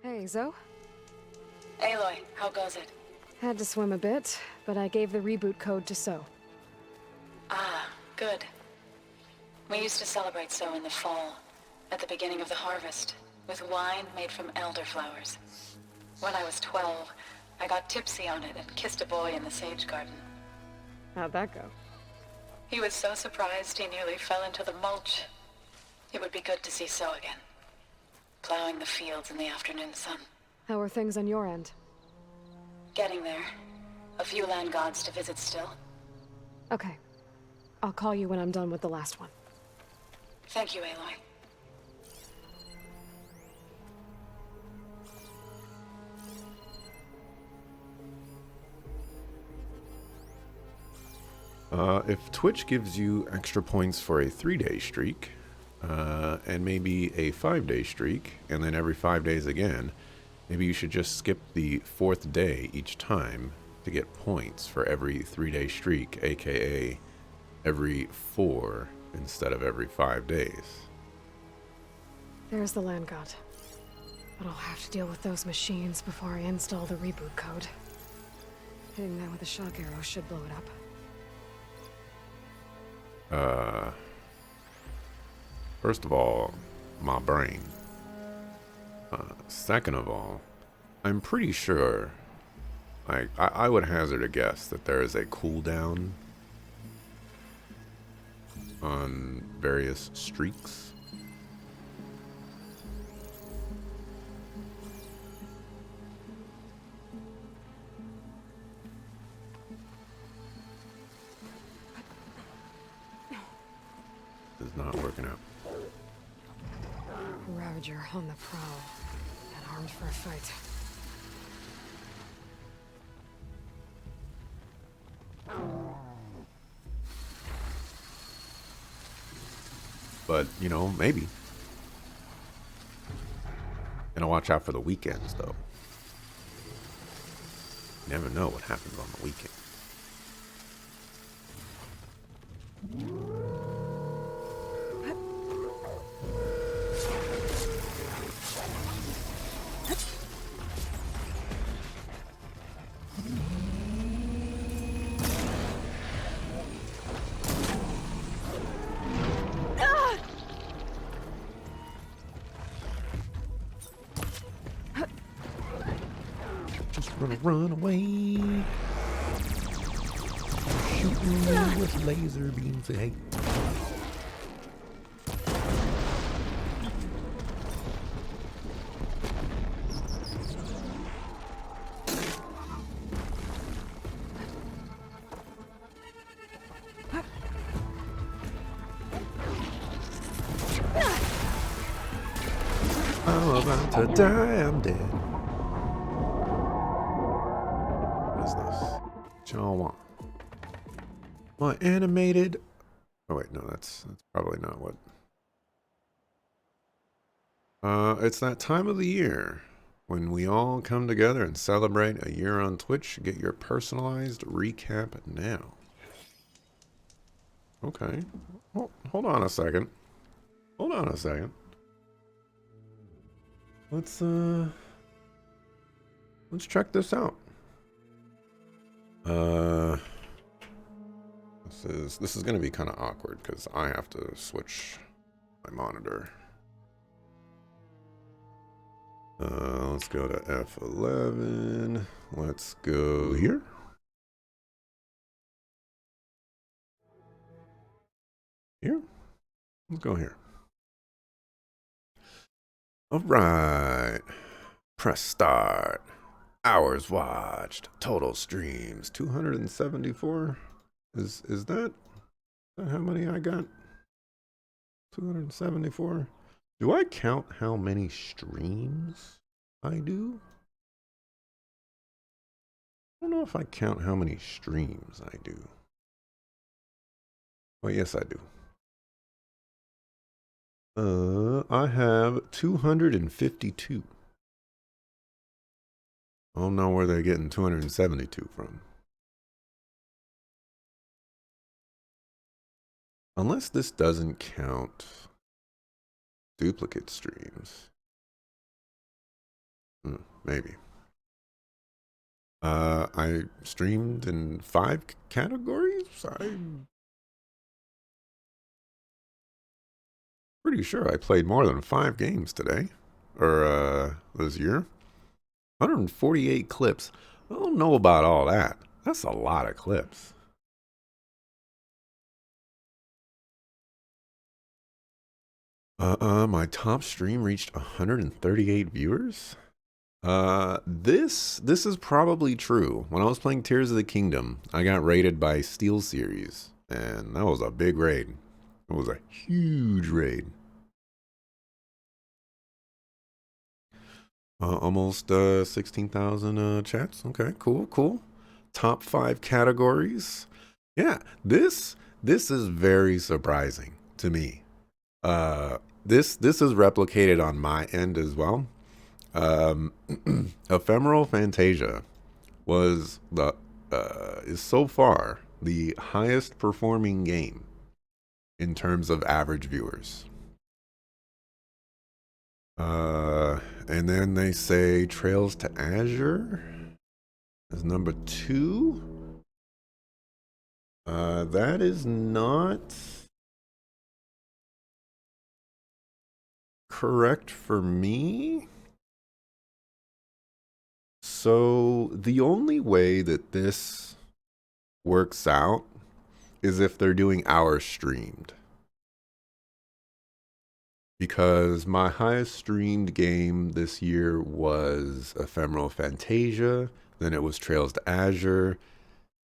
Hey, Zo. Aloy, how goes it? Had to swim a bit, but I gave the reboot code to So. Ah, good. We used to celebrate So in the fall, at the beginning of the harvest, with wine made from elderflowers. When I was 12, I got tipsy on it and kissed a boy in the sage garden. How'd that go? He was so surprised he nearly fell into the mulch. It would be good to see So again, plowing the fields in the afternoon sun. How are things on your end? Getting there. A few land gods to visit still. Okay. I'll call you when I'm done with the last one. Thank you, Aloy. If Twitch gives you extra points for a 3-day streak, and maybe a 5-day streak, and then every 5 days again, maybe you should just skip the 4th day each time to get points for every 3-day streak, aka every 4 instead of every 5 days. There's the land god. But I'll have to deal with those machines before I install the reboot code. Hitting that with a shock arrow should blow it up. First of all, my brain. Second of all, I'm pretty sure, like, I would hazard a guess that there is a cooldown on various streaks. It's not working out. Ravager on the prowl. And armed for a fight. But, you know, maybe. Gonna watch out for the weekends, though. You never know what happens on the weekend. Just run away. Shooting me with laser beams of hate. I'm about to die, I'm dead. What is this? What y'all want? My animated... Oh wait, no, that's probably not what... it's that time of the year when we all come together and celebrate a year on Twitch. Get your personalized recap now. Okay. Hold on a second. Hold on a second. Let's check this out. This is gonna be kind of awkward because I have to switch my monitor. Let's go to F11. Let's go here. Here? Let's go here. All right. Press start. Hours watched. Total streams 274. Is that how many I got? 274. Do I count how many streams I do? I don't know if I count how many streams I do. Well, yes, I do. I have 252. I don't know where they're getting 272 from. Unless this doesn't count duplicate streams. Maybe. I streamed in 5 categories. I'm pretty sure I played more than 5 games today. Or, this year. 148 clips. I don't know about all that. That's a lot of clips. My top stream reached 138 viewers. This is probably true. When I was playing Tears of the Kingdom, I got raided by SteelSeries, and that was a big raid. It was a huge raid. Almost 16,000 chats. Okay, cool. Top 5 categories. Yeah, this is very surprising to me. This is replicated on my end as well. Ephemeral Fantasia was is so far the highest performing game in terms of average viewers. And then they say Trails to Azure is number 2. That is not correct for me. So the only way that this works out is if they're doing hours streamed. Because my highest streamed game this year was Ephemeral Fantasia, then it was Trails to Azure,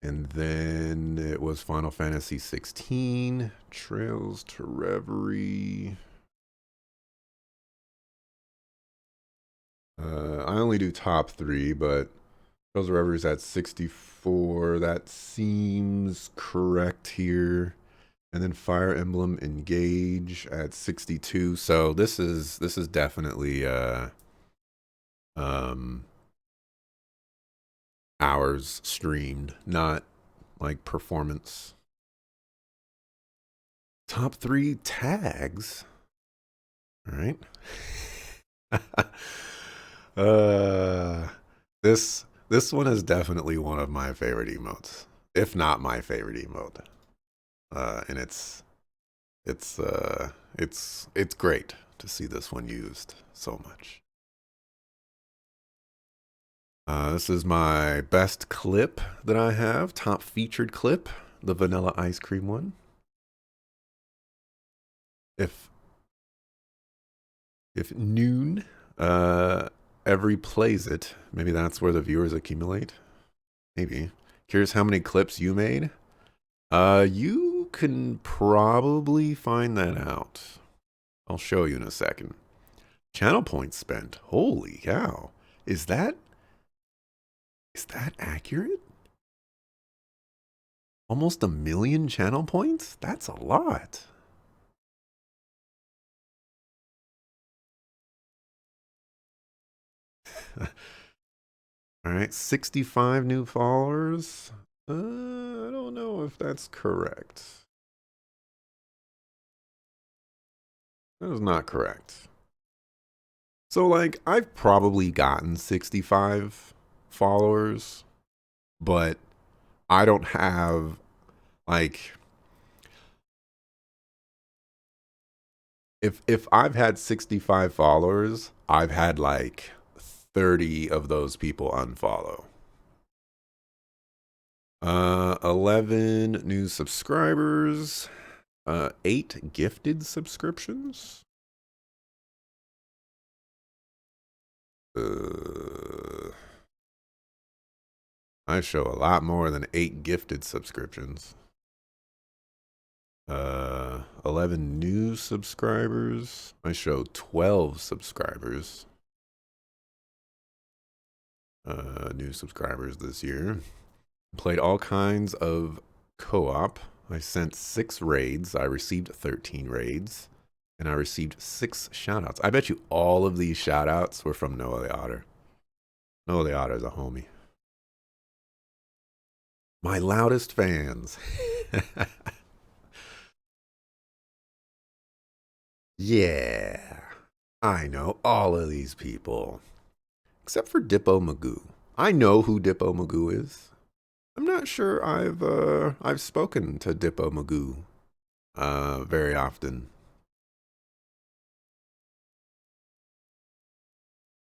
and then it was Final Fantasy 16, Trails to Reverie. I only do top 3, but Trails to Reverie's at 64. That seems correct here. And then Fire Emblem Engage at 62. So this is definitely hours streamed, not like performance. Top 3 tags. All right. This one is definitely one of my favorite emotes, if not my favorite emote. And it's great to see this one used so much. This is my best clip that I have, top featured clip, the vanilla ice cream one. If Noon ever plays it, maybe that's where the viewers accumulate. Maybe. Curious how many clips you made? You can probably find that out. I'll show you in a second. Channel points spent. Holy cow. Is that accurate? Almost 1 million channel points? That's a lot. All right, 65 new followers. I don't know if that's correct. That is not correct. So, like, I've probably gotten 65 followers, but I don't have, like, if I've had 65 followers, I've had, like, 30 of those people unfollow. 11 new subscribers. 8 gifted subscriptions. I show a lot more than 8 gifted subscriptions. 11 new subscribers. I show 12 subscribers. New subscribers this year. Played all kinds of co-op. I sent 6 raids. I received 13 raids. And I received 6 shoutouts. I bet you all of these shoutouts were from Noah the Otter. Noah the Otter is a homie. My loudest fans. Yeah. I know all of these people. except for Dippo Magoo. I know who Dippo Magoo is. I'm not sure I've spoken to Dippo Magoo very often.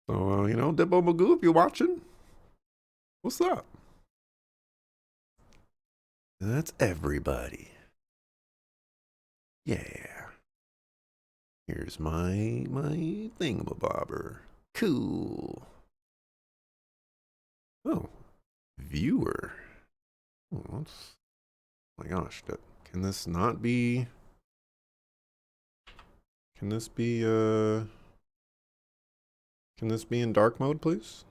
So Dippo Magoo, if you're watching, what's up? That's everybody. Yeah. Here's my thingamabobber. Cool. Oh, viewer. Oh, my gosh, can this not be? Can this be Can this be in dark mode, please?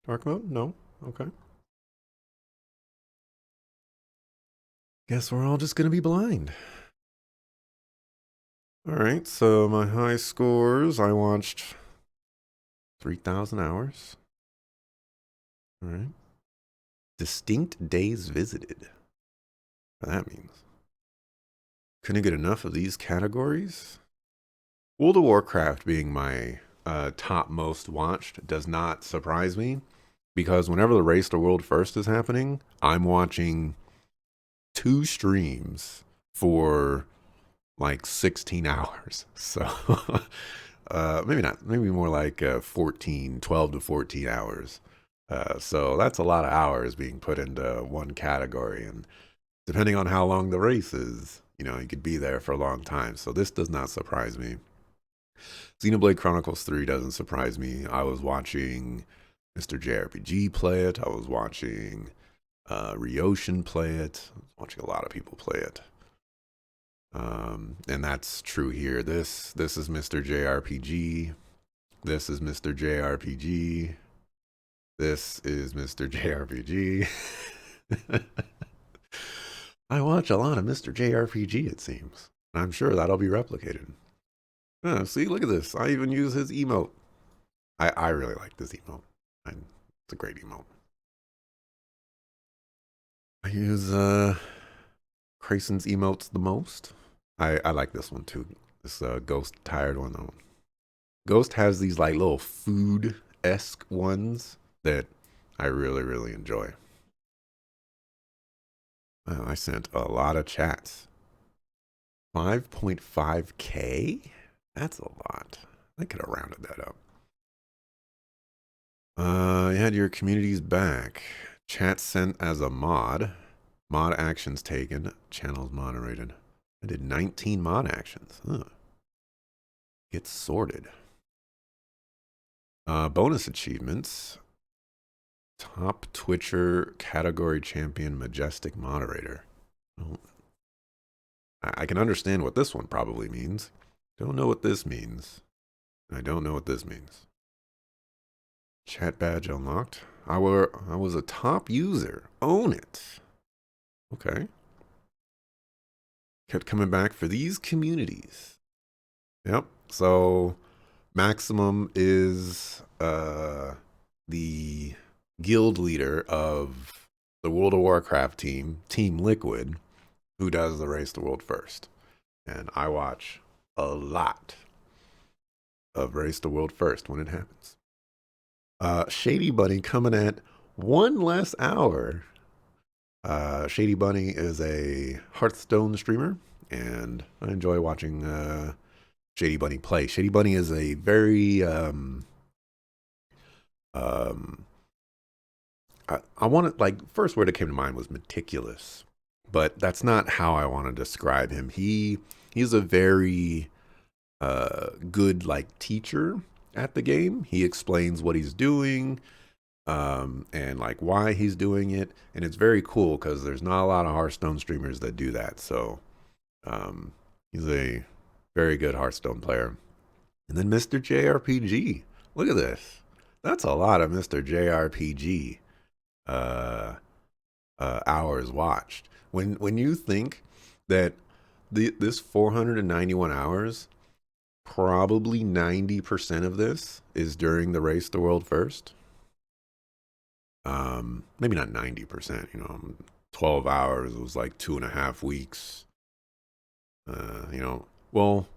Dark mode? No. Okay. Guess we're all just gonna be blind. Alright, so my high scores, I watched 3,000 hours. Alright. Distinct days visited. What that means. Couldn't get enough of these categories. World of Warcraft being my top most watched does not surprise me, because whenever the Race to World First is happening, I'm watching 2 streams for like 16 hours. So maybe not, maybe more like 12 to 14 hours. So that's a lot of hours being put into one category. And depending on how long the race is, you could be there for a long time. So this does not surprise me. Xenoblade Chronicles 3 doesn't surprise me. I was watching Mr. JRPG play it. I was watching Ryoshin play it. I was watching a lot of people play it. And that's true here. This is Mr. JRPG. This is Mr. JRPG. This is Mr. JRPG. I watch a lot of Mr. JRPG, it seems. I'm sure that'll be replicated. See, look at this. I even use his emote. I really like this emote. It's a great emote. I use Krasen's emotes the most. I like this one too. This Ghost tired one though. Ghost has these like little food-esque ones that I really, really enjoy. I sent a lot of chats. 5.5K? That's a lot. I could have rounded that up. You had your communities back. Chat sent as a mod. Mod actions taken. Channels moderated. I did 19 mod actions. Huh. Get sorted. Bonus achievements. Top Twitcher category champion majestic moderator. Well, I can understand what this one probably means. Don't know what this means. I don't know what this means. Chat badge unlocked. I was a top user. Own it. Okay. Kept coming back for these communities. Yep. So Maximum is the guild leader of the World of Warcraft team, Team Liquid, who does the Race to World First. And I watch a lot of Race to World First when it happens. Shady Bunny coming at one less hour. Shady Bunny is a Hearthstone streamer, and I enjoy watching Shady Bunny play. Shady Bunny is a very I want to, like, first word that came to mind was meticulous, but that's not how I want to describe him. He's a very good like teacher at the game. He explains what he's doing and like why he's doing it, and it's very cool because there's not a lot of Hearthstone streamers that do that. So he's a very good Hearthstone player. And then Mr. JRPG, look at this. That's a lot of Mr. JRPG hours watched. When you think that this 491 hours, probably 90% of this is during the Race to World First. Maybe not 90%, 12 hours, it was like 2.5 weeks. Well,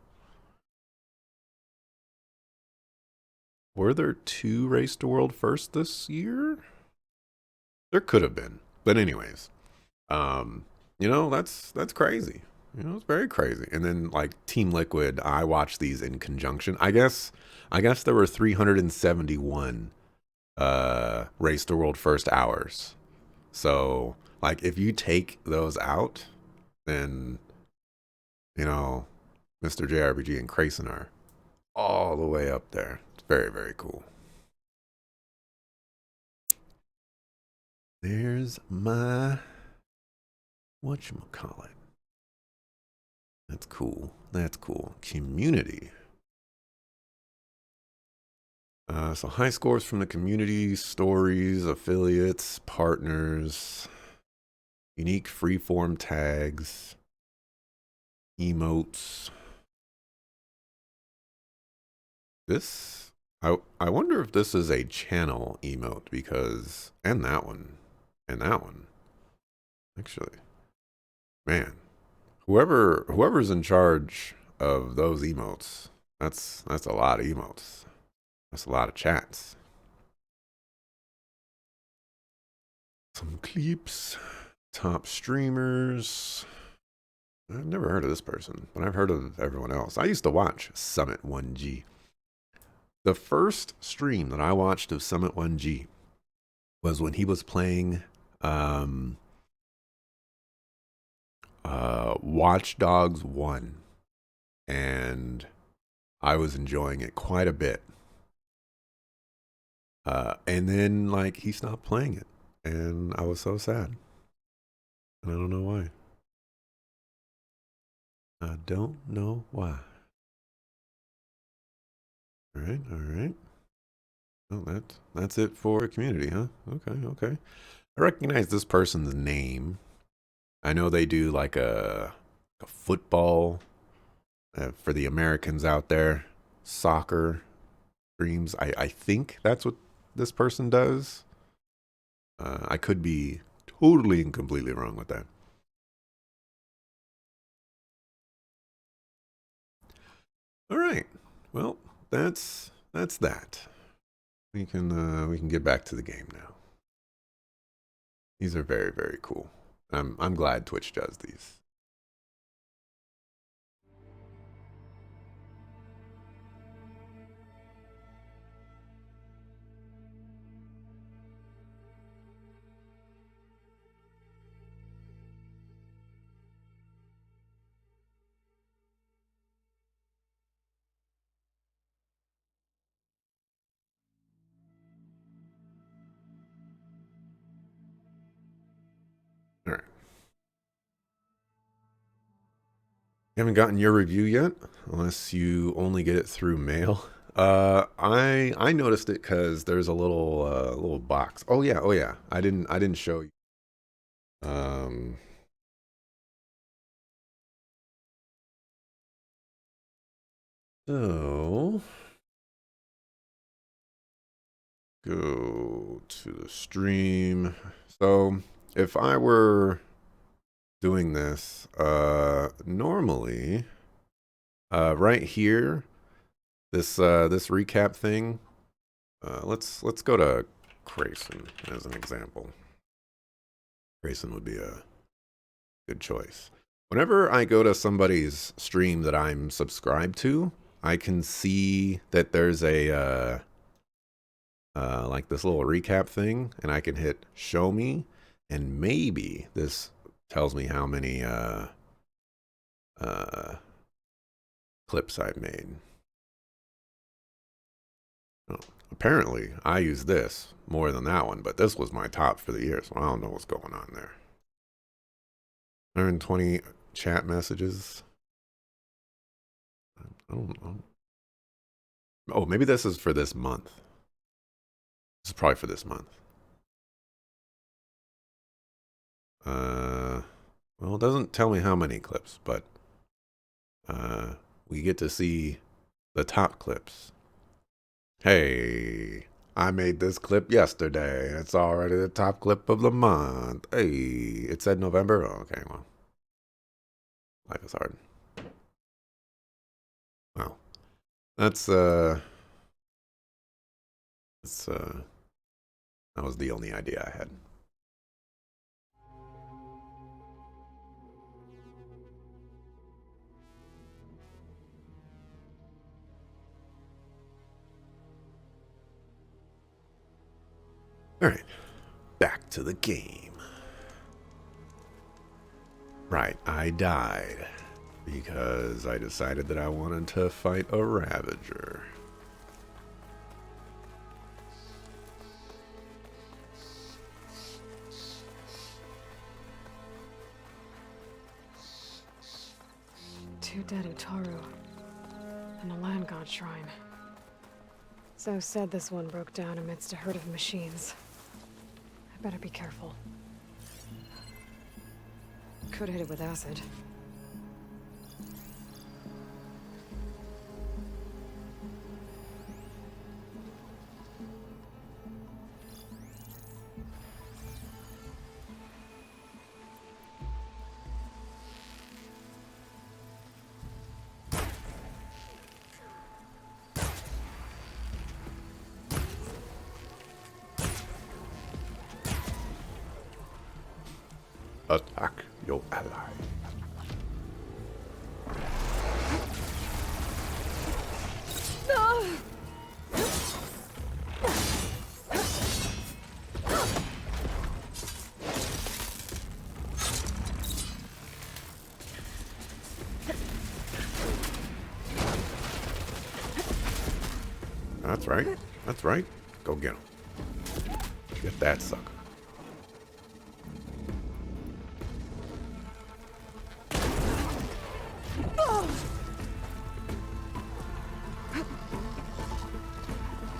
were there 2 Race to World First this year? There could have been. But anyways, um, that's crazy. It's very crazy. And then like Team Liquid, I watched these in conjunction. I guess there were 371 Race to World First hours. So, like if you take those out, then you know, Mr. JRPG and Crayson are all the way up there. It's very, very cool. There's my whatchamacallit. That's cool. That's cool. Community. So high scores from the community, stories, affiliates, partners, unique freeform tags, emotes. I wonder if this is a channel emote because and that one actually, man, whoever's in charge of those emotes, that's a lot of emotes. That's a lot of chats. Some clips, top streamers. I've never heard of this person, but I've heard of everyone else. I used to watch Summit 1G. The first stream that I watched of Summit 1G was when he was playing Watch Dogs 1. And I was enjoying it quite a bit. And then, like, he stopped playing it. And I was so sad. And I don't know why. I don't know why. All right, all right. Oh, that's it for community, huh? Okay. I recognize this person's name. I know they do like a football for the Americans out there, soccer streams. I think that's what this person does. I could be totally and completely wrong with that. All right. Well, that's that. We can get back to the game now. These are very, very cool. I'm glad Twitch does these. All right. You haven't gotten your review yet, unless you only get it through mail. I noticed it because there's a little box. Oh yeah. I didn't show you. So go to the stream. So if I were doing this, normally, right here, this recap thing. Let's go to Crayson as an example. Crayson would be a good choice. Whenever I go to somebody's stream that I'm subscribed to, I can see that there's a like this little recap thing, and I can hit show me, and maybe this tells me how many clips I've made. Oh, apparently, I use this more than that one, but this was my top for the year, so I don't know what's going on there. 120 chat messages. I don't know. Oh, maybe this is for this month. This is probably for this month. Well, it doesn't tell me how many clips, but we get to see the top clips. Hey, I made this clip yesterday. It's already the top clip of the month. Hey, it said November? Oh, okay, well, life is hard. That's that was the only idea I had. All right, back to the game. Right, I died because I decided that I wanted to fight a Ravager. Two dead Utaru. And a land god shrine. So said this one broke down amidst a herd of machines. I better be careful. Could hit it with acid. Attack your ally. That's right. That's right. Go get him. Get that sucker.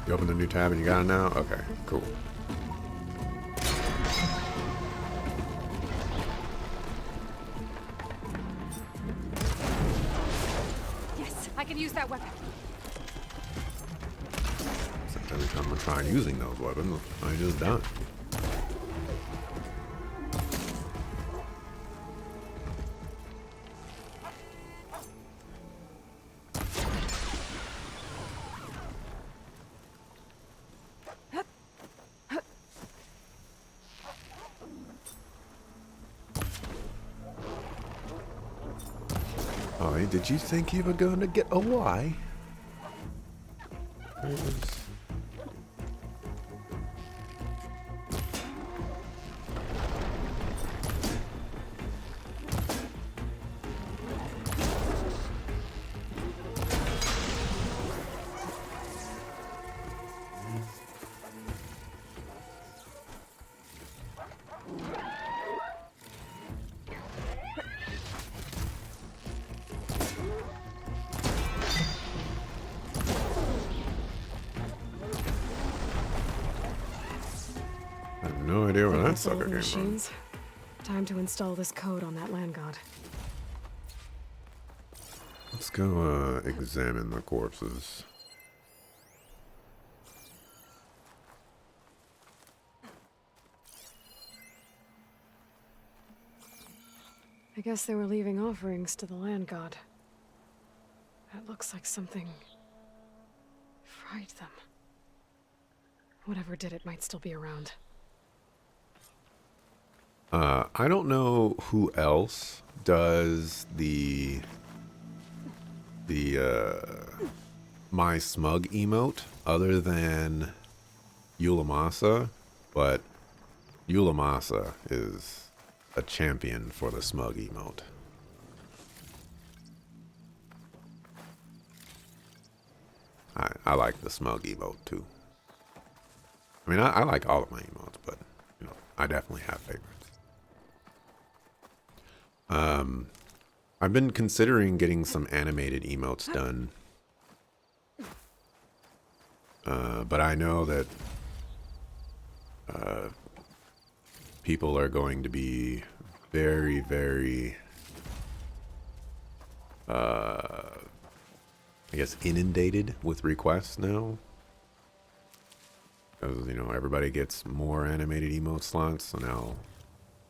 You opened a new tab and you got it now? Okay, cool. Yes, I can use that weapon. Except every time I try using those weapons, I just die. Oh, did you think you were going to get away? I have no idea where that That's all sucker the came from. machines. Time to install this code on that land god. Let's go examine the corpses. I guess they were leaving offerings to the land god. That looks like something fried them. Whatever did it might still be around. I don't know who else does the My Smug emote other than Yulamasa, but Yulamasa is a champion for the Smug emote. I like the Smug emote too. I mean, I like all of my emotes, but you know, I definitely have favorites. I've been considering getting some animated emotes done. But I know that people are going to be very, very, I guess, inundated with requests now. Because, you know, everybody gets more animated emote slots, so now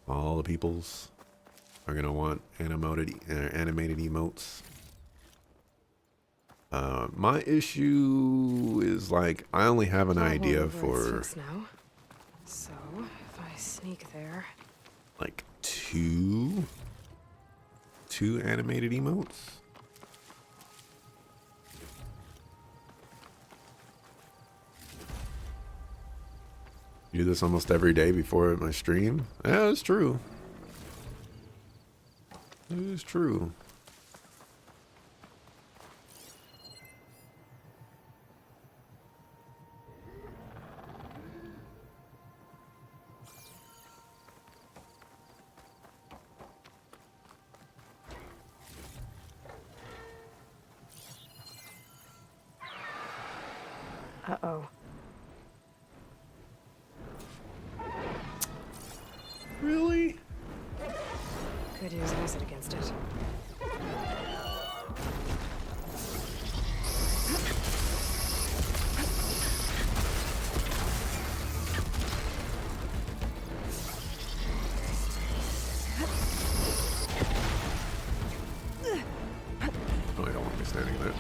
all the peoples are going to want animated emotes. My issue is like I only have an Well, idea over at for Sphinx now. So, if I sneak there... like two animated emotes. You do this almost every day before my stream? Yeah, it's true. It is true. Uh-oh. Really? Could use acid against it. Oh, I don't want me standing there.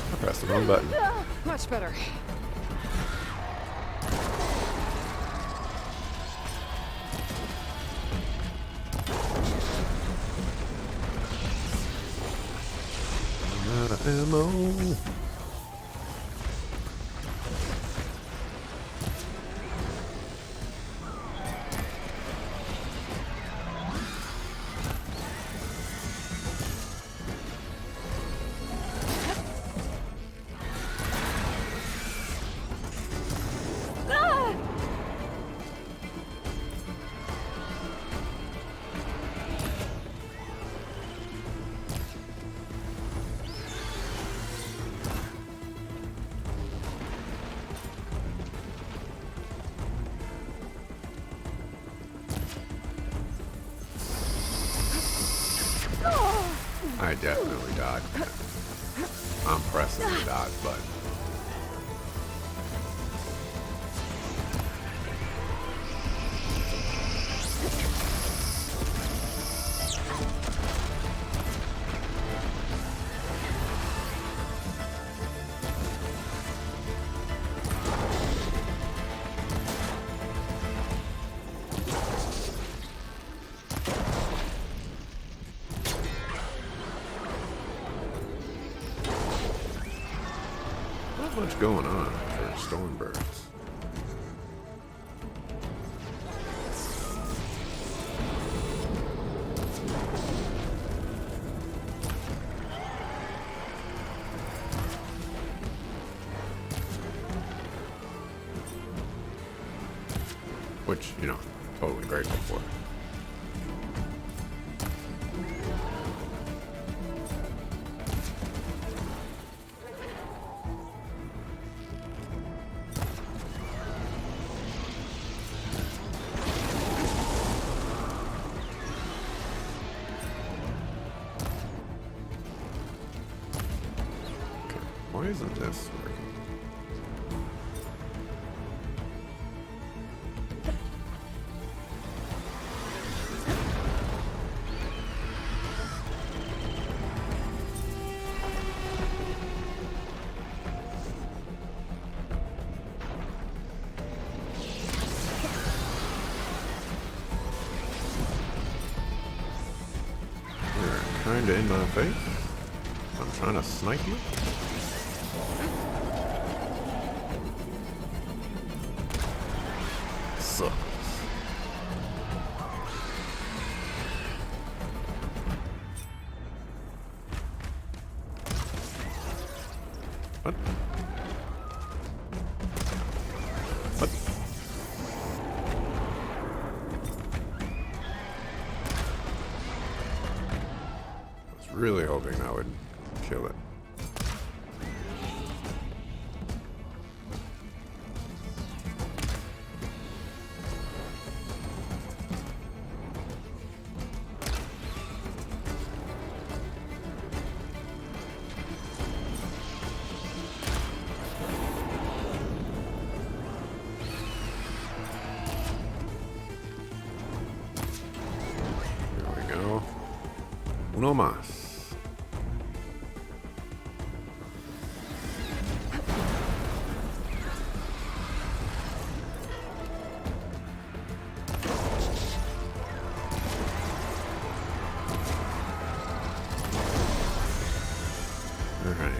I pressed the wrong button. Much better. Out of ammo. I definitely dodged that. I'm pressing the dodge button. Not much going on for Stormbirds. Which, you know, totally grateful for. Why isn't this working? You're kinda in my face. I'm trying to snipe you. Sucks. What? What? I was really hoping that would kill it. Uno más. All right.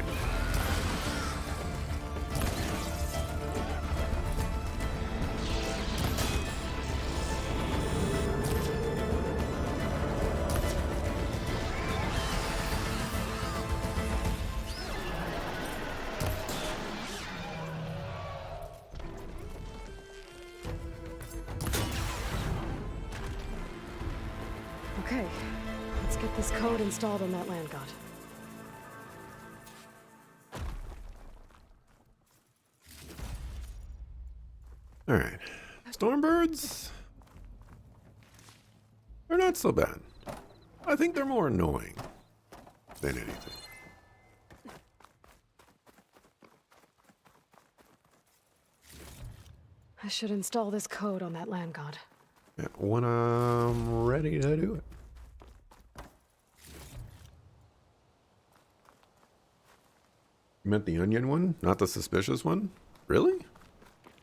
Okay, let's get this code installed on that land god. All right. Stormbirds? They're not so bad. I think they're more annoying than anything. I should install this code on that land god. Yeah, when I'm ready to do it. You meant the onion one, not the suspicious one? Really?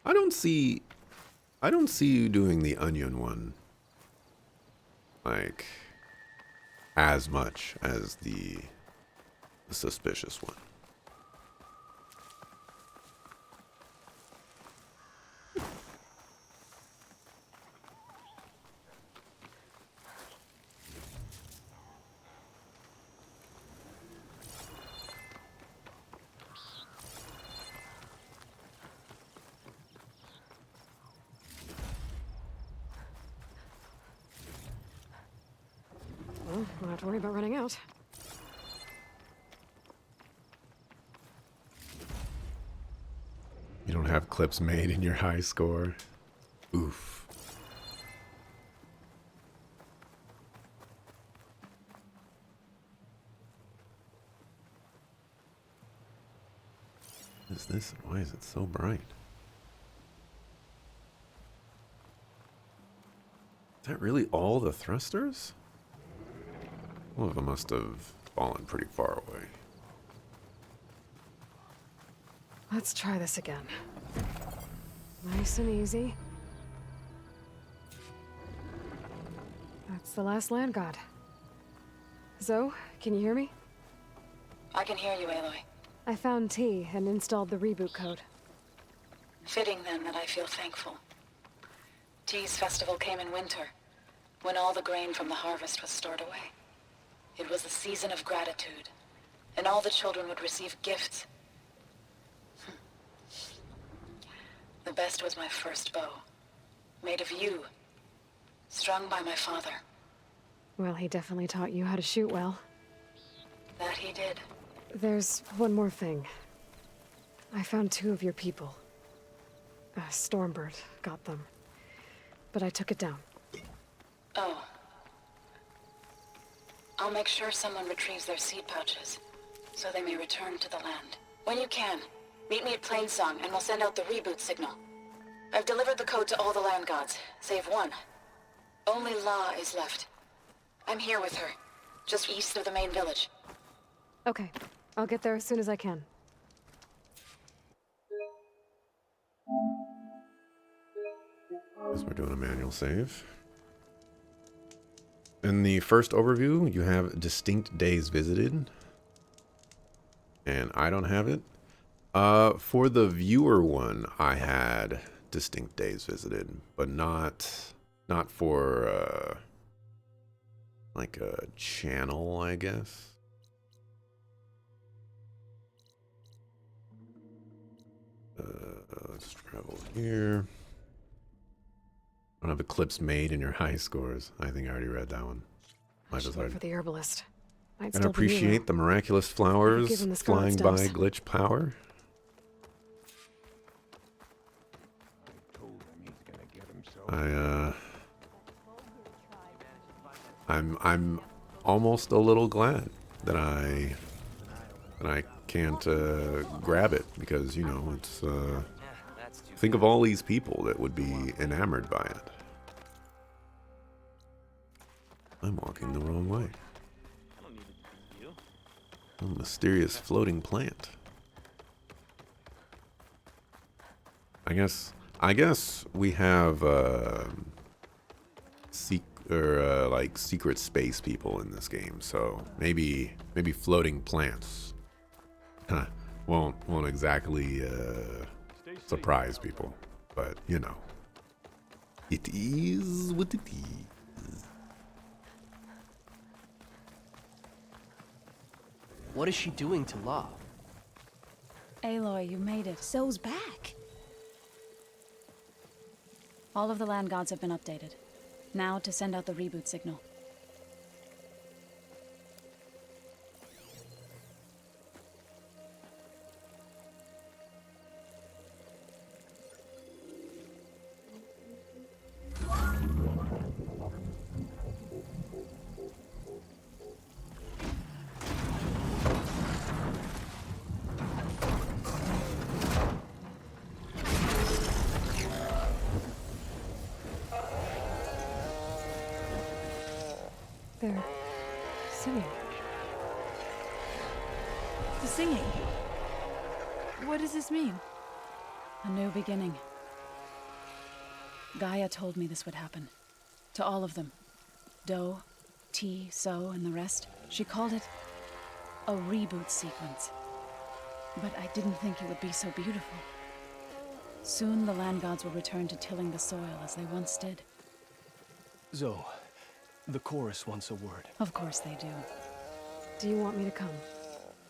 I don't see you doing the onion one like as much as the suspicious one. Well, don't have to worry about running out. You don't have clips made in your high score. Oof. What is this? Why is it so bright? Is that really all the thrusters? One of them must have fallen pretty far away. Let's try this again. Nice and easy. That's the last land god. Zoe, can you hear me? I can hear you, Aloy. I found T and installed the reboot code. Fitting then that I feel thankful. T's festival came in winter, when all the grain from the harvest was stored away. It was a season of gratitude, and all the children would receive gifts. The best was my first bow, made of yew, strung by my father. Well, he definitely taught you how to shoot well. That he did. There's one more thing. I found 2 of your people. Stormbird got them. But I took it down. Oh. I'll make sure someone retrieves their seed pouches, so they may return to the land. When you can, meet me at Plainsong, and we'll send out the reboot signal. I've delivered the code to all the land gods, save one. Only La is left. I'm here with her, just east of the main village. Okay, I'll get there as soon as I can. Guess we're doing a manual save. In the first overview, you have distinct days visited. And I don't have it. For the viewer one, I had distinct days visited, but not for like a channel, I guess. Let's travel here. I don't have the clips made in your high scores. I think I already read that one. I should look for the herbalist. Might And still be appreciate the miraculous flowers give him the scarlet flying by steps. glitch power. I'm almost a little glad that I can't grab it, because you know it's think of all these people that would be enamored by it. I'm walking the wrong way. A mysterious floating plant. I guess we have like secret space people in this game, so maybe floating plants won't exactly surprise people, but you know, it is what it is. What is she doing to La? Aloy, you made it. So's back. All of the land gods have been updated. Now to send out the reboot signal. They're singing. The singing. What does this mean? A new beginning. Gaia told me this would happen. To all of them. Do, T, So, and the rest. She called it a reboot sequence. But I didn't think it would be so beautiful. Soon the land gods will return to tilling the soil as they once did. Zoe, the chorus wants a word. Of course they do. Do you want me to come?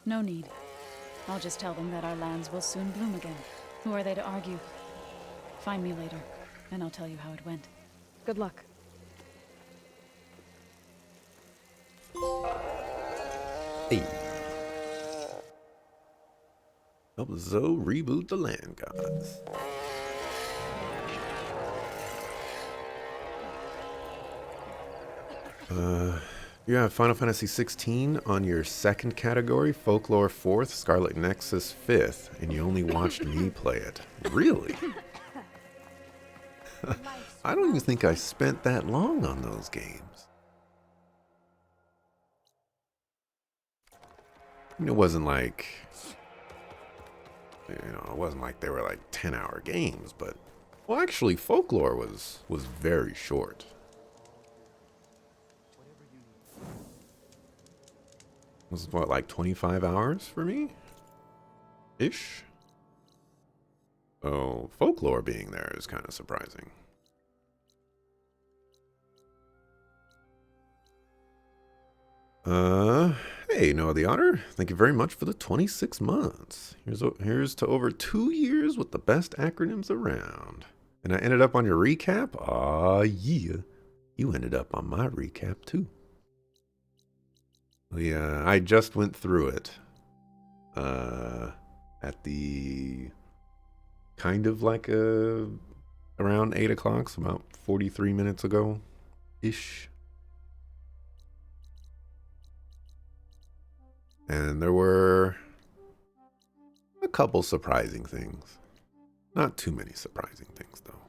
No need. I'll just tell them that our lands will soon bloom again. Who are they to argue? Find me later, and I'll tell you how it went. Good luck. Hey. Help Zoe reboot the land gods. You have Final Fantasy 16 on your second category, Folklore 4th, Scarlet Nexus 5th, and you only watched me play it. Really? I don't even think I spent that long on those games. I mean, it wasn't like, it wasn't like they were like 10-hour games, but, well, actually, Folklore was very short. It was what, like 25 hours for me? Ish. So, Folklore being there is kind of surprising. Hey, Noah the Otter, thank you very much for the 26 months. Here's to over 2 years with the best acronyms around. And I ended up on your recap? Aw, yeah. You ended up on my recap, too. Yeah, I just went through it. At the... kind of like around 8 o'clock, so about 43 minutes ago-ish. And there were a couple surprising things. Not too many surprising things, though.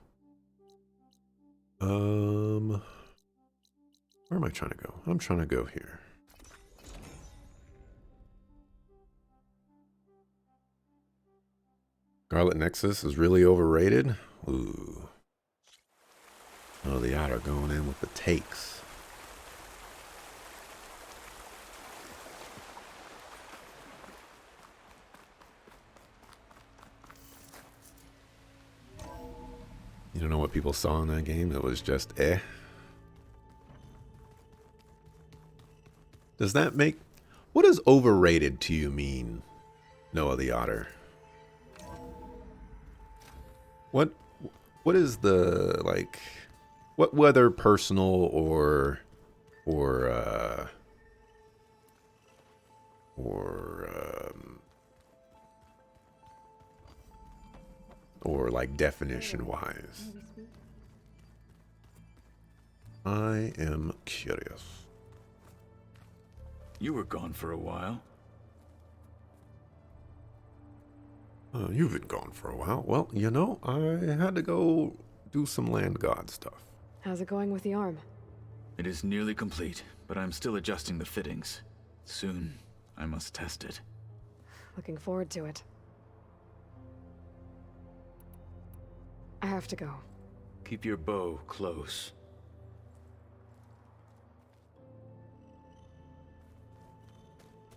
Where am I trying to go? I'm trying to go here. Scarlet Nexus is really overrated? Ooh. Oh, the Otter going in with the takes. You don't know what people saw in that game? It was just eh. Does that make... What does overrated to you mean, Noah the Otter? What is the, like... What, whether personal or like definition wise. I am curious. You were gone for a while. You've been gone for a while. Well, you know, I had to go do some land god stuff. How's it going with the arm? It is nearly complete, but I'm still adjusting the fittings. Soon, I must test it. Looking forward to it. I have to go. Keep your bow close.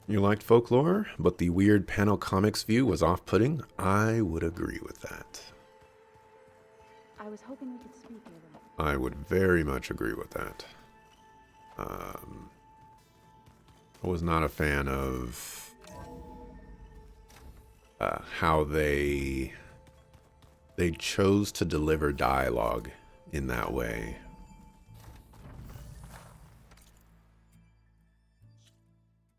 You liked folklore, but the weird panel comics view was off-putting? I would agree with that. I was hoping we could speak, Ava. I would very much agree with that. I was not a fan of how they chose to deliver dialogue in that way.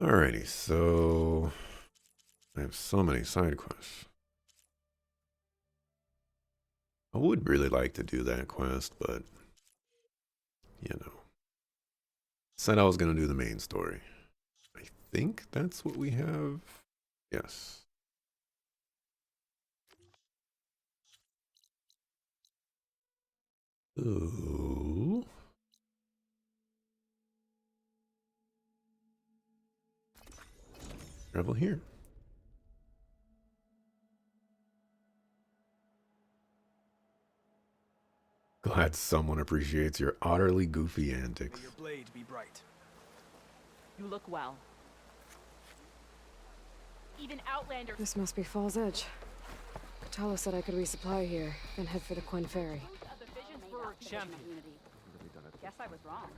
Alrighty, so I have so many side quests. I would really like to do that quest, but you know, said I was gonna do the main story. I think that's what we have. Yes. Ooh. Travel here. Glad someone appreciates your utterly goofy antics. May your blade be bright. You look well. Even Outlander. This must be Fall's Edge. Katala said I could resupply here, then head for the Quinn Ferry. The visions were champion. Guess I was wrong.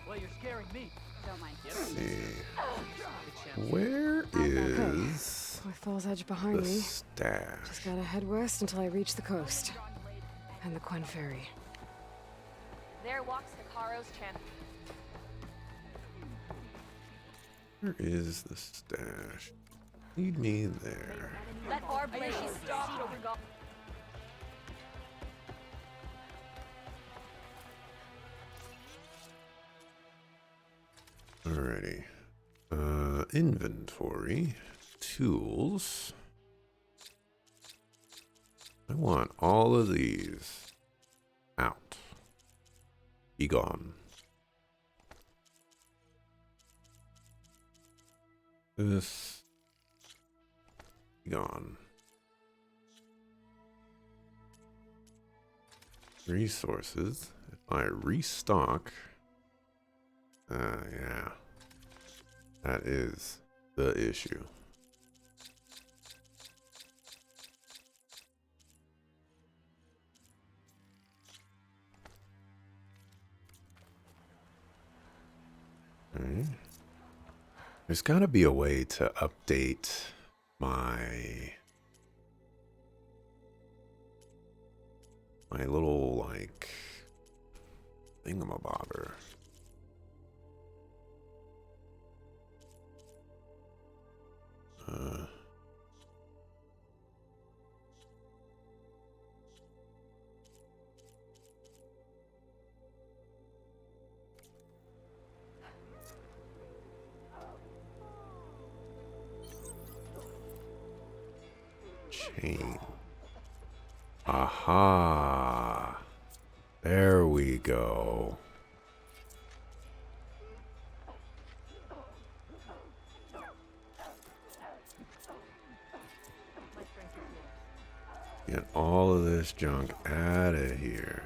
Well, you're scaring me. Don't mind. Let's see. Where is With Fall's Edge behind the me, stash? just gotta head west until I reach the coast. And the Quinn Ferry. There walks the Karos champion. Where is the stash? Lead me there. Let our blade stop. Alrighty. Inventory. Tools. I want all of these out. Be gone. This. Be gone. Resources. If I restock. Yeah. That is the issue. Okay. There's got to be a way to update my little like thingamabobber. Chain. Aha. There we go. Get all of this junk out of here.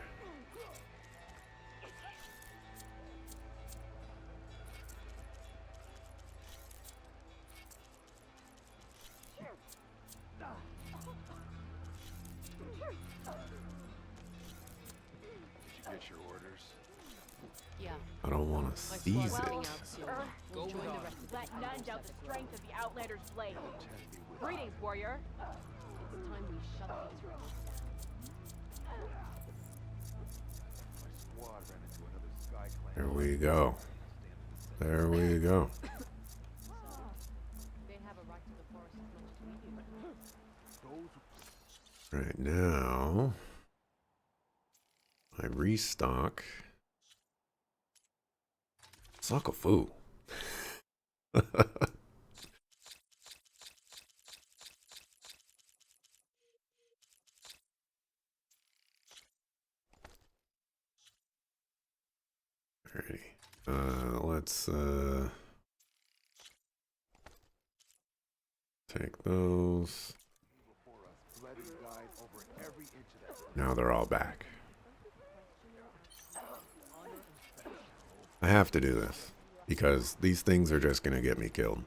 Yeah. I don't want to seize it. Go join the rest. Let none doubt the strength of the Outlander's blade. Greetings, warrior. It's time we shut these rebels down. There we go. There we go. They have a right to the forest as much as we do. Right now, I restock. Sakafu. Alrighty. Let's take those. Now they're all back. I have to do this because these things are just gonna get me killed.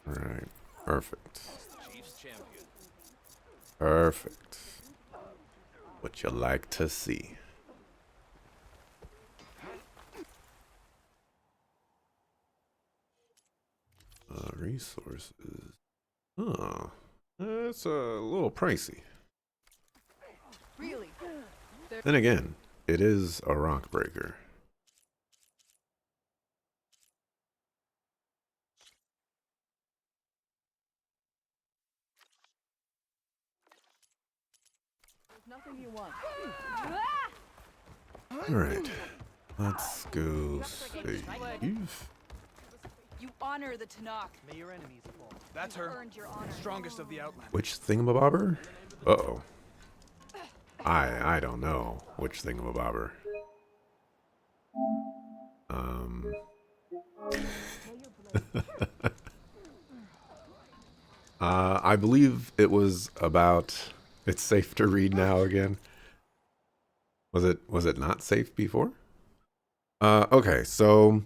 Alright, perfect. Perfect. What you like to see. Resources. Oh, that's a little pricey. Really? Then again, it is a rock breaker. Nothing you want. Alright, let's go save. You honor the Tanakh. May your enemies fall. That's her. Earned your honor. Strongest of the Outlanders. Which thingamabobber? Uh-oh. I don't know which thingamabobber. I believe it was about, it's safe to read now again. Was it not safe before? Okay, so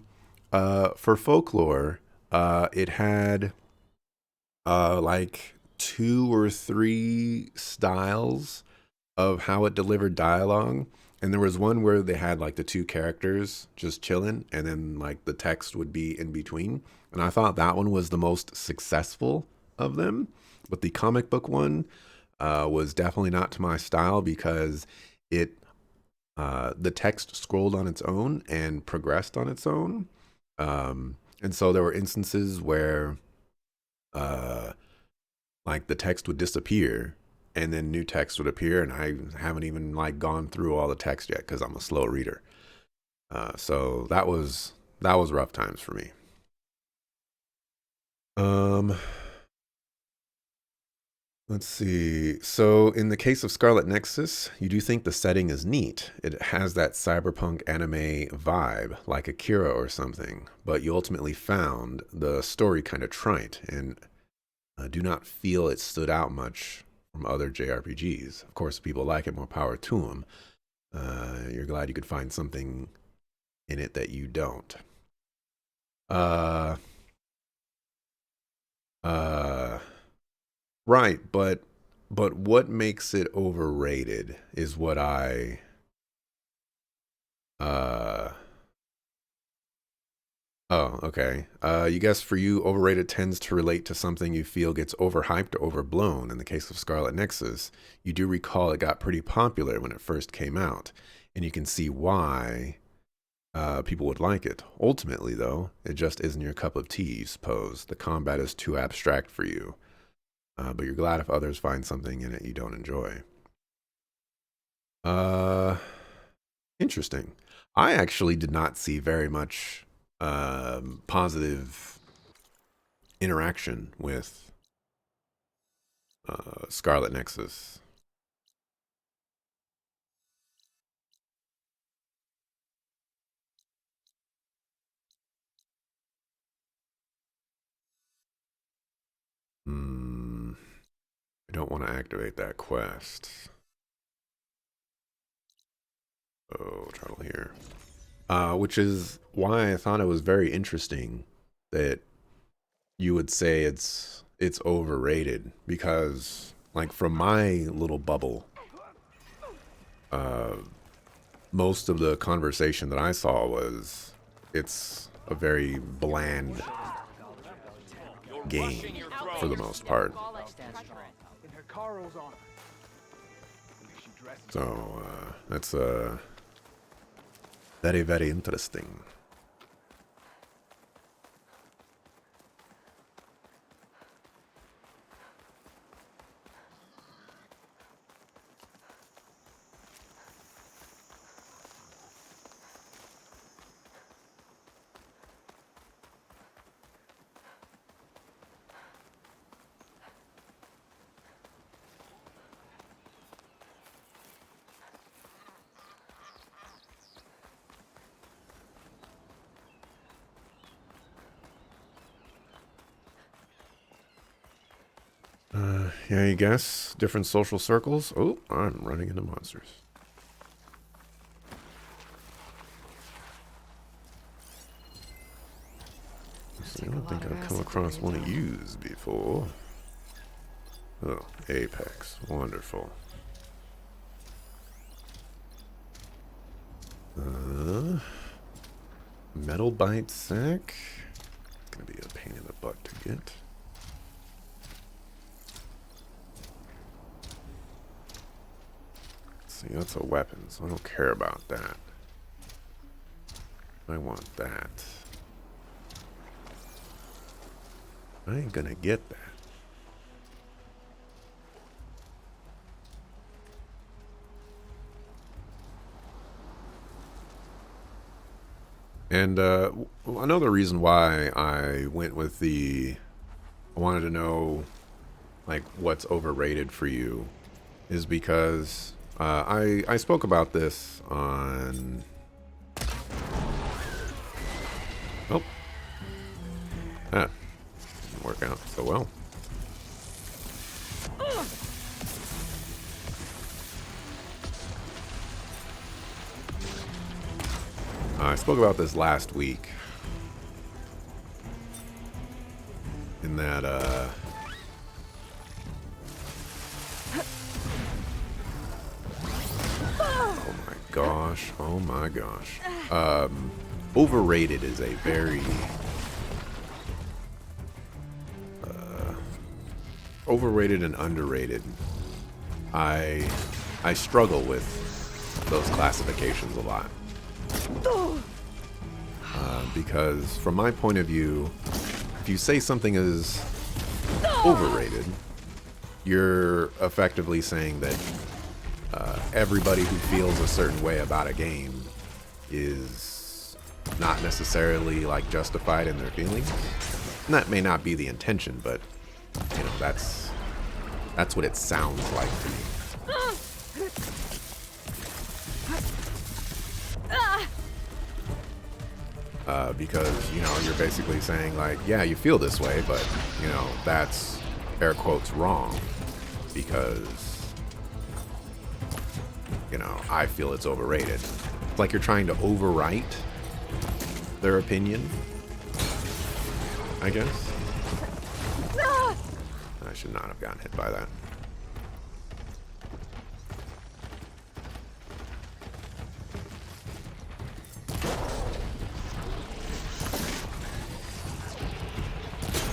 for folklore, it had like 2 or 3 styles of how it delivered dialogue. And there was one where they had like the 2 characters just chilling and then like the text would be in between. And I thought that one was the most successful of them. But the comic book one was definitely not to my style because it the text scrolled on its own and progressed on its own. And so there were instances where like the text would disappear and then new text would appear, and I haven't even like gone through all the text yet because I'm a slow reader. So that was rough times for me. Let's see. So in the case of Scarlet Nexus, you do think the setting is neat. It has that cyberpunk anime vibe, like Akira or something, but you ultimately found the story kind of trite and do not feel it stood out much from other JRPGs. Of course, if people like it, more power to them. You're glad you could find something in it that you don't. Right, but what makes it overrated is what I oh, okay. You guess for you, overrated tends to relate to something you feel gets overhyped or overblown. In the case of Scarlet Nexus, you do recall it got pretty popular when it first came out, and you can see why people would like it. Ultimately, though, it just isn't your cup of tea, you suppose. The combat is too abstract for you. But you're glad if others find something in it you don't enjoy. Interesting. I actually did not see very much positive interaction with Scarlet Nexus. I don't want to activate that quest. Oh, trouble here. Which is why I thought it was very interesting that you would say it's overrated, because like from my little bubble, most of the conversation that I saw was it's a very bland game for the most part. So that's very, very interesting. Yeah, you guess. Different social circles. Oh, I'm running into monsters. I don't think I've come across one of yous before. Oh, Apex. Wonderful. Metal bite sack. It's gonna be a pain in the butt to get. See, that's a weapon, so I don't care about that. I want that. I ain't gonna get that. And another reason why I went with I wanted to know, like, what's overrated for you, is because I spoke about this on... Oh. That didn't work out so well. I spoke about this last week. In that, oh my gosh. Oh my gosh. Overrated is a very... overrated and underrated. I struggle with those classifications a lot. Because from my point of view, if you say something is overrated, you're effectively saying that everybody who feels a certain way about a game is not necessarily, like, justified in their feelings. And that may not be the intention, but you know, that's what it sounds like to me. Because, you know, you're basically saying, like, yeah, you feel this way, but, you know, that's, air quotes, wrong. Because, you know, I feel it's overrated. It's like you're trying to overwrite their opinion, I guess. I should not have gotten hit by that.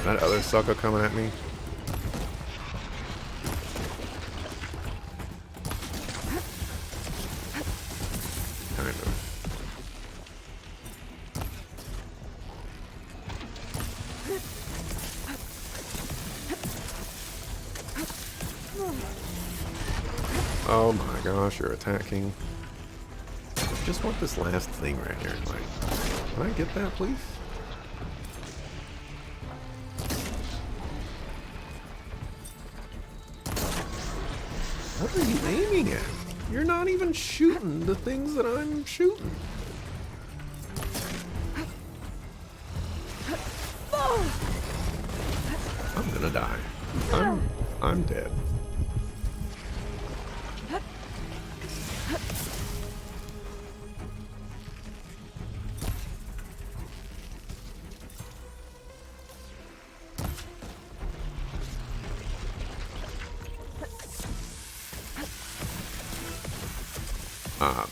That other sucker coming at me? Kind of. Oh my gosh, you're attacking. I just want this last thing right here. Like, can I get that, please? What are you aiming at? You're not even shooting the things that I'm shooting. I'm gonna die. I'm dead.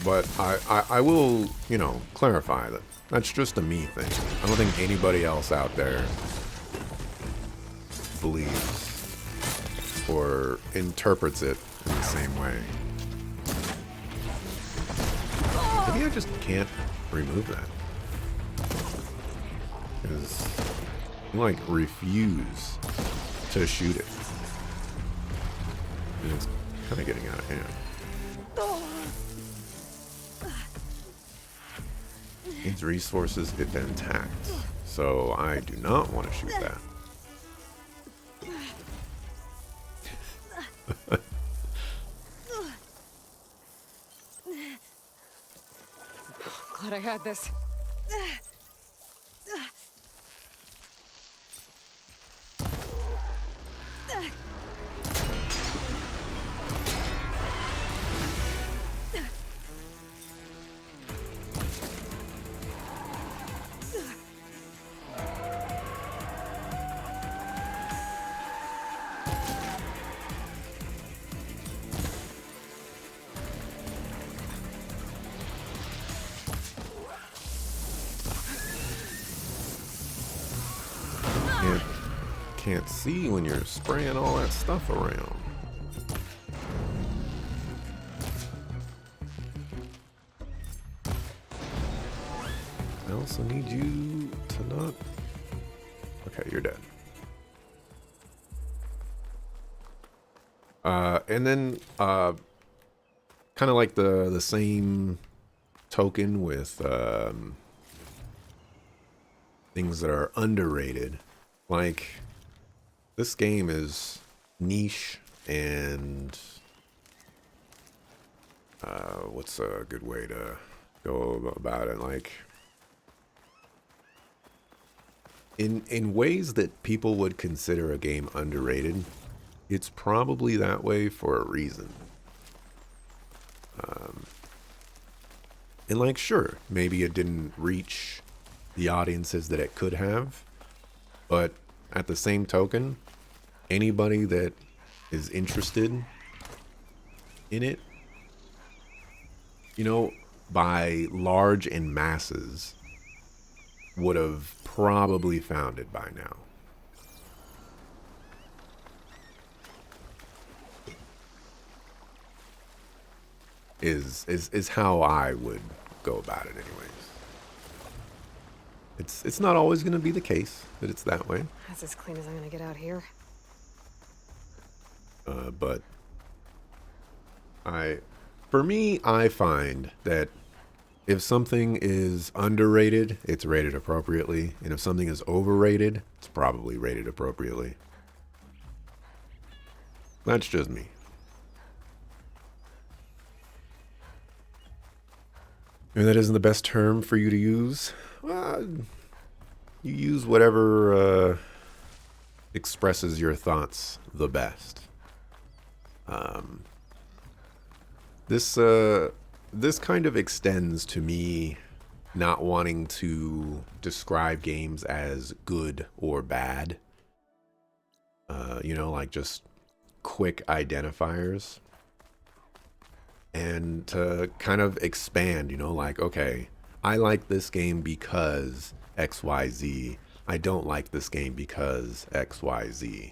But I will, you know, clarify that that's just a me thing. I don't think anybody else out there believes or interprets it in the same way. Maybe I just can't remove that. Because I, like, refuse to shoot it. And it's kind of getting out of hand. Needs resources if intact. So I do not want to shoot that. Glad I had this. Can't see when you're spraying all that stuff around. I also need you to not... Okay, you're dead. And then, kind of like the same token with things that are underrated. Like, this game is niche and what's a good way to go about it? Like, in ways that people would consider a game underrated, it's probably that way for a reason. And like, sure, maybe it didn't reach the audiences that it could have, but at the same token, anybody that is interested in it, you know, by large and masses, would have probably found it by now. Is how I would go about it anyways. It's not always going to be the case that it's that way. That's as clean as I'm gonna get out here. But for me, I find that if something is underrated, it's rated appropriately. And if something is overrated, it's probably rated appropriately. That's just me. Maybe that isn't the best term for you to use. Well, you use whatever expresses your thoughts the best. This kind of extends to me not wanting to describe games as good or bad. You know, like just quick identifiers. And to kind of expand, you know, like, okay, I like this game because XYZ. I don't like this game because XYZ.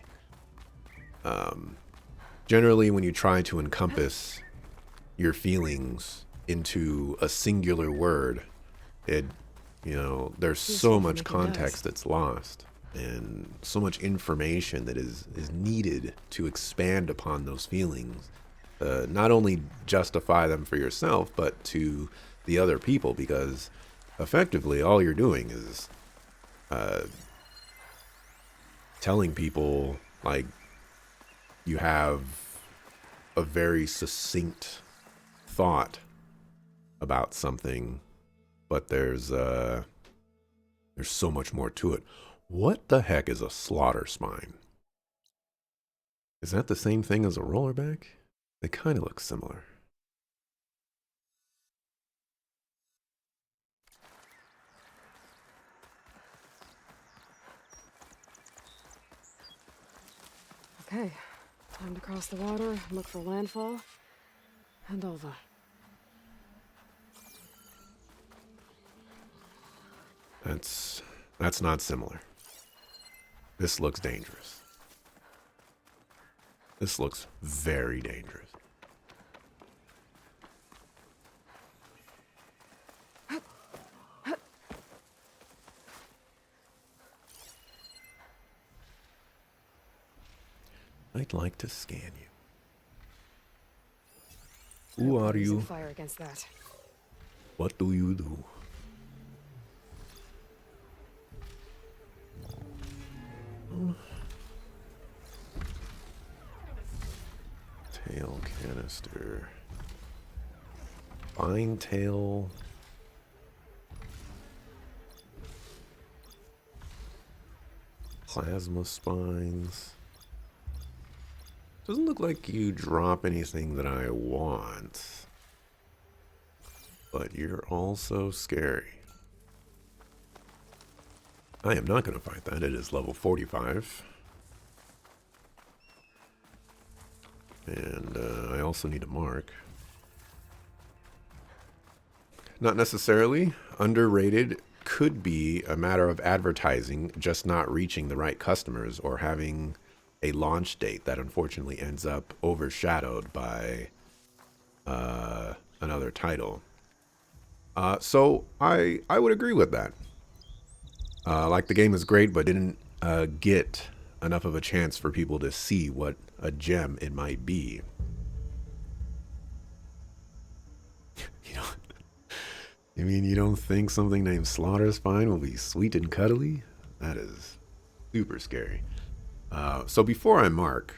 Generally, when you try to encompass your feelings into a singular word, you know, there's so much context that's lost and so much information that is needed to expand upon those feelings. Not only justify them for yourself, but to the other people, because effectively all you're doing is telling people, like, you have a very succinct thought about something, but there's so much more to it. What the heck is a slaughter spine? Is that the same thing as a rollerback? They kind of look similar. Okay, time to cross the water, look for landfall, and Ulva. That's not similar. This looks dangerous. This looks very dangerous. I'd like to scan you. Who are you? Fire against that. What do you do? Tail canister. Fine tail. Plasma spines. Doesn't look like you drop anything that I want. But you're also scary. I am not going to fight that. It is level 45. And I also need a mark. Not necessarily. Underrated could be a matter of advertising just not reaching the right customers, or having a launch date that unfortunately ends up overshadowed by another title. So I would agree with that. Like, the game is great, but didn't get enough of a chance for people to see what a gem it might be. You know, I mean, you don't think something named Slaughter Spine will be sweet and cuddly? That is super scary. So before I mark,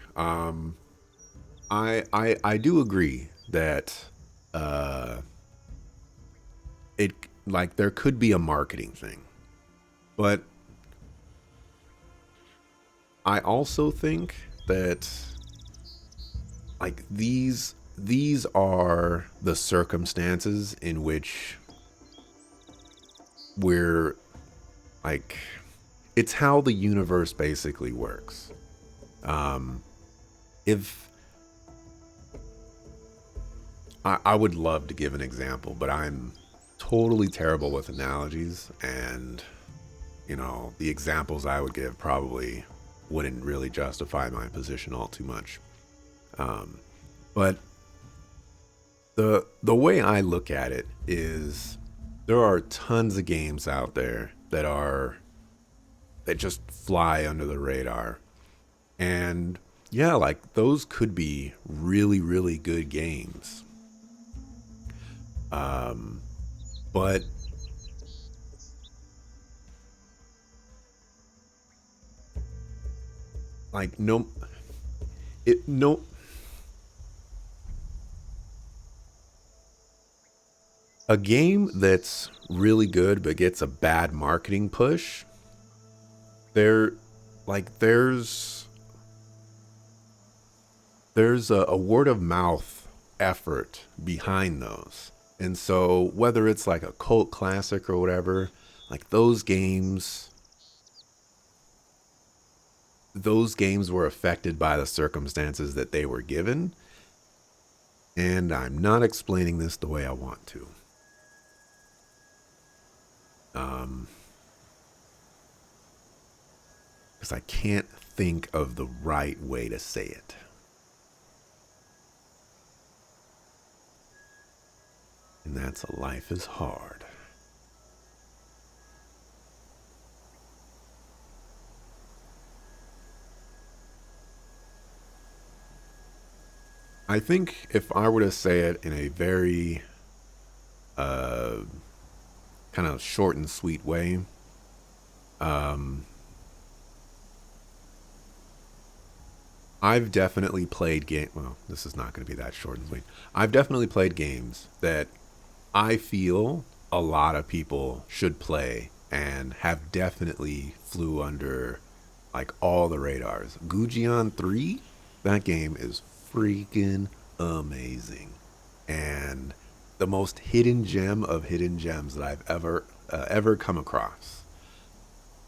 I do agree that it, like, there could be a marketing thing, but I also think that, like, these are the circumstances in which we're, like, it's how the universe basically works. If I would love to give an example, but I'm totally terrible with analogies, and, you know, the examples I would give probably wouldn't really justify my position all too much. But the way I look at it is, there are tons of games out there that just fly under the radar. And yeah, like, those could be really, really good games. But like, a game that's really good but gets a bad marketing push, there's a word of mouth effort behind those. And so whether it's like a cult classic or whatever, like, those games were affected by the circumstances that they were given. And I'm not explaining this the way I want to. Because I can't think of the right way to say it. And that's life is hard. I think if I were to say it in a very kind of short and sweet way, I've definitely played well, this is not going to be that short and sweet. I've definitely played games that I feel a lot of people should play and have definitely flew under, like, all the radars. Gujian 3, that game is freaking amazing, and the most hidden gem of hidden gems that I've ever come across.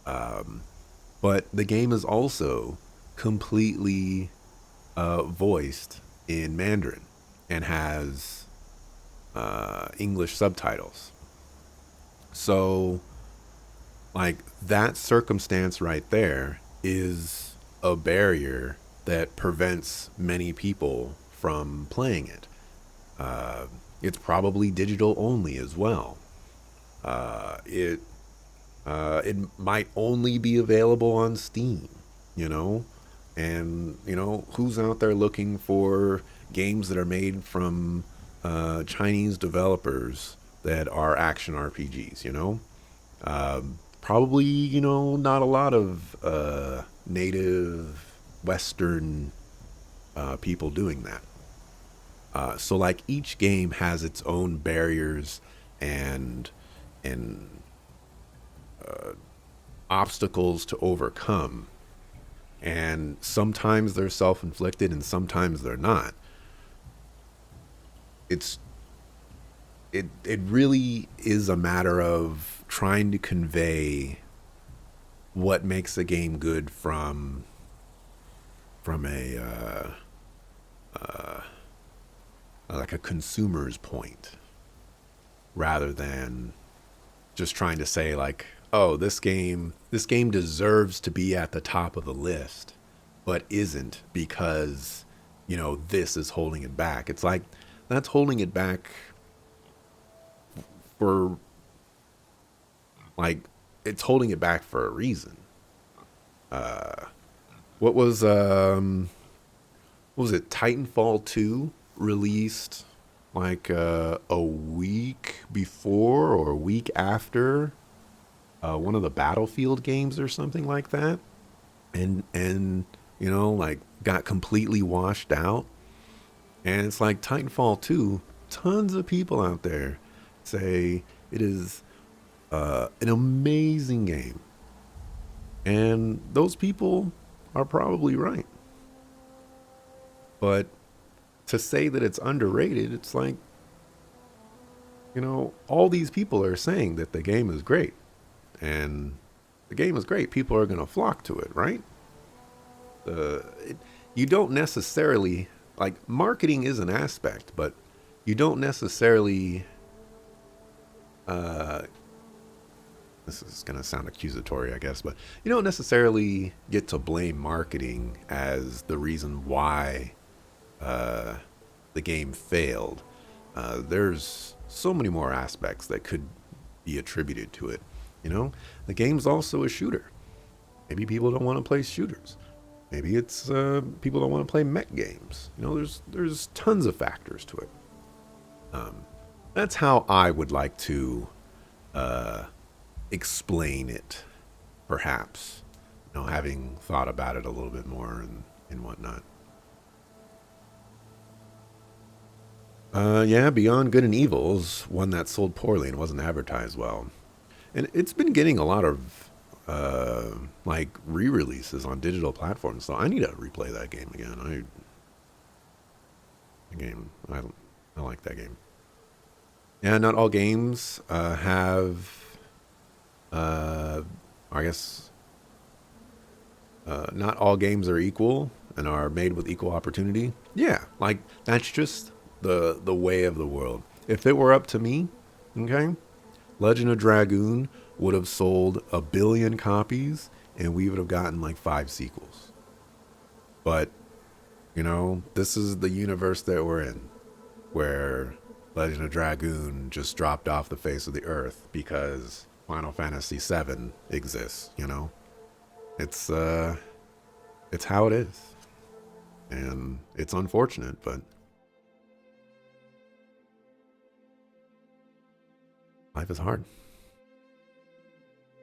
But the game is also completely voiced in Mandarin and has English subtitles. So, like, that circumstance right there is a barrier that prevents many people from playing it. It's probably digital only as well. It might only be available on Steam, you know? And, you know, who's out there looking for games that are made from Chinese developers that are action RPGs, you know? Probably, you know, not a lot of native Western people doing that. So, like, each game has its own barriers and obstacles to overcome. And sometimes they're self-inflicted and sometimes they're not. It really is a matter of trying to convey what makes a game good from a like a consumer's point, rather than just trying to say like, oh, this game deserves to be at the top of the list, but isn't because, you know, this is holding it back. It's like that's holding it back for like it's holding it back for a reason. What was it? Titanfall 2 released like a week before or a week after one of the Battlefield games or something like that, and you know, like got completely washed out. And it's like Titanfall 2, tons of people out there say it is an amazing game, and those people are probably right. But to say that it's underrated, it's like, you know, all these people are saying that the game is great. And the game is great. People are going to flock to it, right? You don't necessarily, like, marketing is an aspect, but you don't necessarily, this is going to sound accusatory, I guess, but you don't necessarily get to blame marketing as the reason why the game failed. There's so many more aspects that could be attributed to it. You know, the game's also a shooter. Maybe people don't want to play shooters. Maybe it's people don't want to play mech games. You know, there's tons of factors to it. That's how I would like to explain it, perhaps. You know, having thought about it a little bit more and whatnot. Yeah, Beyond Good and Evil is one that sold poorly and wasn't advertised well. And it's been getting a lot of like re-releases on digital platforms, so I need to replay that game again. I like that game. Yeah, not all games have, I guess, not all games are equal and are made with equal opportunity. Yeah, like that's just the way of the world. If it were up to me, okay, Legend of Dragoon would have sold 1 billion copies and we would have gotten like 5 sequels. But, you know, this is the universe that we're in, where Legend of Dragoon just dropped off the face of the earth because Final Fantasy VII exists, you know? It's how it is. And it's unfortunate, but life is hard.